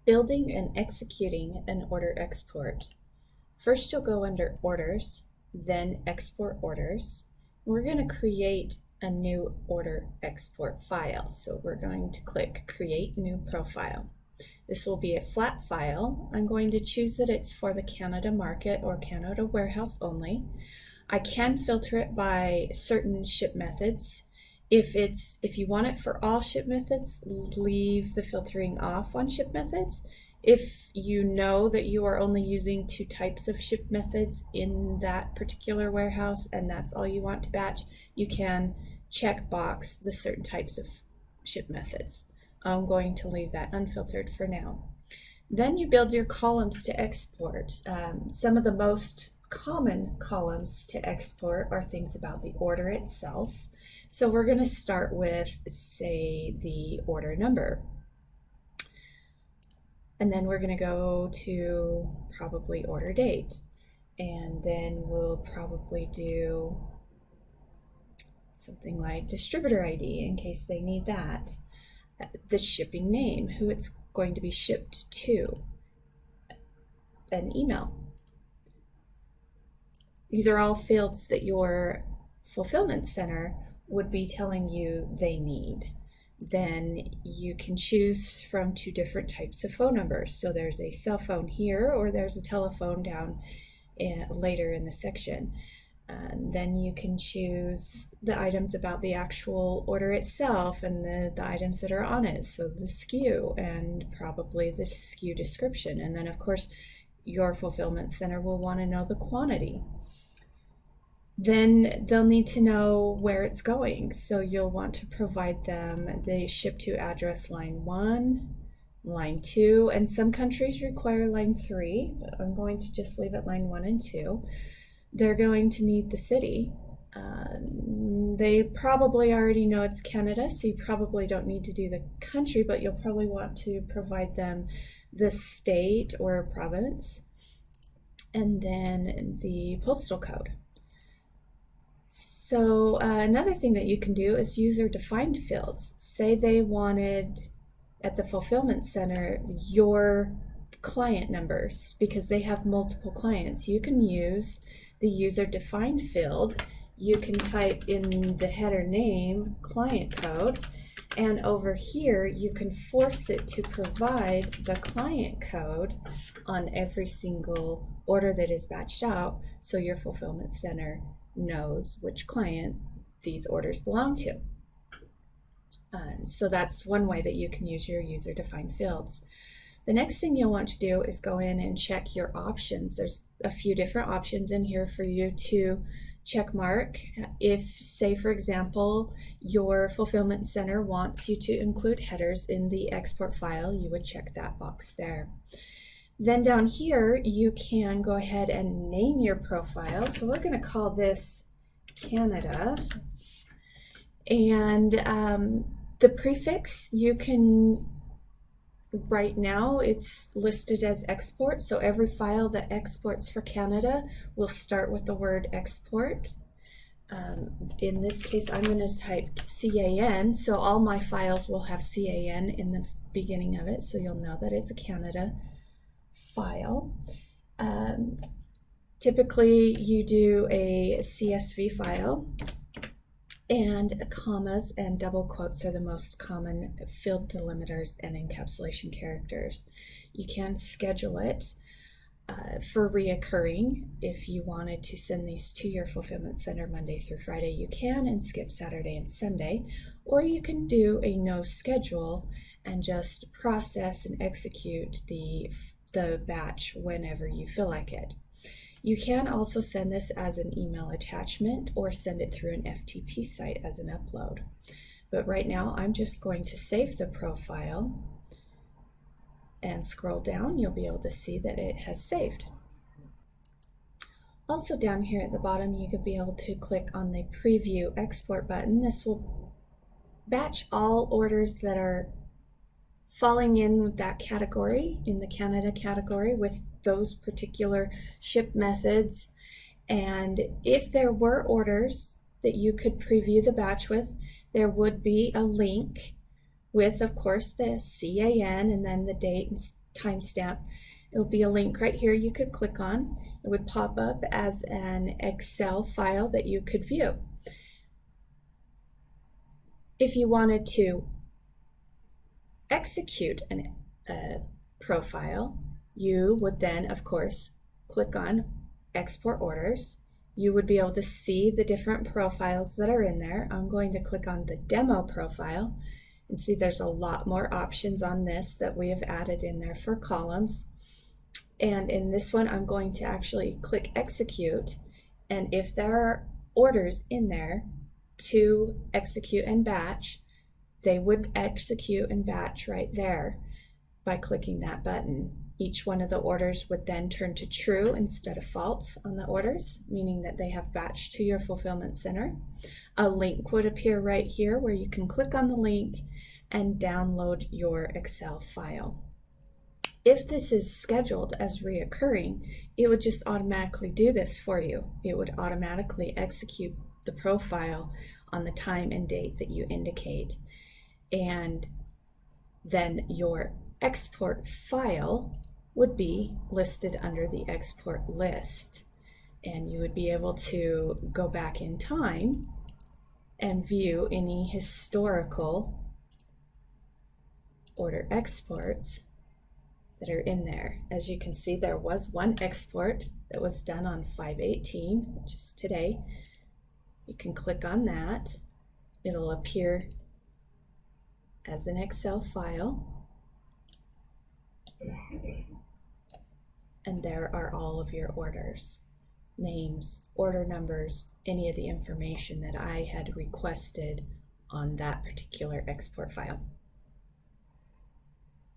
Building and executing an order export. First, you'll go under Orders, then Export Orders. We're going to create a new order export file. So we're going to click Create New Profile. This will be a flat file. I'm going to choose that it's for the Canada market or Canada warehouse only. I can filter it by certain ship methods. If you want it for all ship methods, leave the filtering off on ship methods. If you know that you are only using 2 types of ship methods in that particular warehouse and that's all you want to batch, you can check box the certain types of ship methods. I'm going to leave that unfiltered for now. Then you build your columns to export. Some of the most common columns to export are things about the order itself. So we're going to start with, say, the order number. And then we're going to go to probably order date. And then we'll probably do something like distributor ID in case they need that. The shipping name, who it's going to be shipped to, an email. These are all fields that your fulfillment center would be telling you they need. Then you can choose from 2 different types of phone numbers. So there's a cell phone here, or there's a telephone down later in the section. And then you can choose the items about the actual order itself and the items that are on it. So the SKU and probably the SKU description. And then of course, your fulfillment center will want to know the quantity. Then they'll need to know where it's going. So you'll want to provide them the ship to address line 1, line 2, and some countries require line 3, but I'm going to just leave it line 1 and 2. They're going to need the city. They probably already know it's Canada, so you probably don't need to do the country, but you'll probably want to provide them the state or province, and then the postal code. So another thing that you can do is user-defined fields. Say they wanted at the fulfillment center your client numbers because they have multiple clients. You can use the user-defined field. You can type in the header name client code, and over here you can force it to provide the client code on every single order that is batched out, so your fulfillment center knows which client these orders belong to. So that's one way that you can use your user-defined fields. The next thing you'll want to do is go in and check your options. There's a few different options in here for you to check mark. If, say for example, your fulfillment center wants you to include headers in the export file, you would check that box there. Then down here, you can go ahead and name your profile. So we're going to call this Canada. And the prefix, you can, right now, it's listed as export. So every file that exports for Canada will start with the word export. In this case, I'm going to type CAN. So all my files will have CAN in the beginning of it. So you'll know that it's a Canada file. Typically you do a CSV file, and commas and double quotes are the most common field delimiters and encapsulation characters. You can schedule it for reoccurring. If you wanted to send these to your fulfillment center Monday through Friday, you can, and skip Saturday and Sunday, or you can do a no schedule and just process and execute the batch whenever you feel like it. You can also send this as an email attachment or send it through an FTP site as an upload. But right now I'm just going to save the profile and scroll down. You'll be able to see that it has saved. Also down here at the bottom, you could be able to click on the preview export button. This will batch all orders that are falling in with that category, in the Canada category, with those particular ship methods. And if there were orders that you could preview the batch with, there would be a link with, of course, the CAN and then the date timestamp. It'll be a link right here you could click on. It would pop up as an Excel file that you could view. If you wanted to execute a profile, you would then, of course, click on Export Orders. You would be able to see the different profiles that are in there. I'm going to click on the demo profile and see there's a lot more options on this that we have added in there for columns. And in this one, I'm going to actually click Execute. And if there are orders in there to execute and batch, they would execute and batch right there by clicking that button. Each one of the orders would then turn to true instead of false on the orders, meaning that they have batched to your fulfillment center. A link would appear right here where you can click on the link and download your Excel file. If this is scheduled as reoccurring, it would just automatically do this for you. It would automatically execute the profile on the time and date that you indicate. And then your export file would be listed under the export list. And you would be able to go back in time and view any historical order exports that are in there. As you can see, there was one export that was done on 5/18, which is today. You can click on that. It'll appear as an Excel file. And there are all of your orders, names, order numbers, any of the information that I had requested on that particular export file.